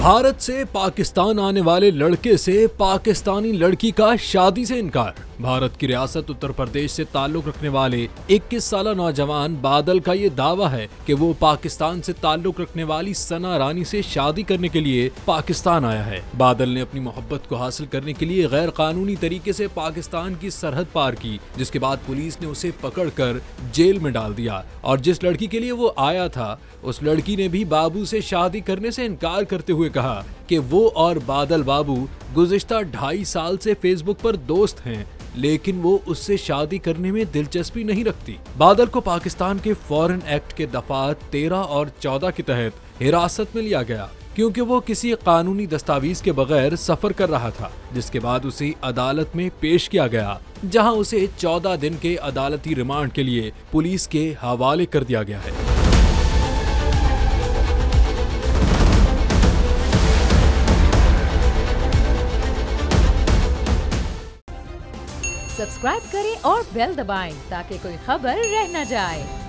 भारत से पाकिस्तान आने वाले लड़के से पाकिस्तानी लड़की का शादी से इनकार। भारत की रियासत उत्तर प्रदेश से ताल्लुक रखने वाले 21 साल नौजवान बादल का ये दावा है कि वो पाकिस्तान से ताल्लुक रखने वाली सना रानी से शादी करने के लिए पाकिस्तान आया है। बादल ने अपनी मोहब्बत को हासिल करने के लिए गैर कानूनी तरीके से पाकिस्तान की सरहद पार की, जिसके बाद पुलिस ने उसे पकड़कर जेल में डाल दिया और जिस लड़की के लिए वो आया था उस लड़की ने भी बाबू से शादी करने से इनकार करते हुए कहा कि वो और बादल बाबू गुज़िश्ता 2.5 साल से फेसबुक पर दोस्त हैं, लेकिन वो उससे शादी करने में दिलचस्पी नहीं रखती। बादल को पाकिस्तान के फॉरेन एक्ट के दफा 13 और 14 के तहत हिरासत में लिया गया क्योंकि वो किसी कानूनी दस्तावेज के बगैर सफर कर रहा था, जिसके बाद उसे अदालत में पेश किया गया, जहां उसे 14 दिन के अदालती रिमांड के लिए पुलिस के हवाले कर दिया गया है। सब्सक्राइब करें और बेल दबाएं ताकि कोई खबर रह न जाए।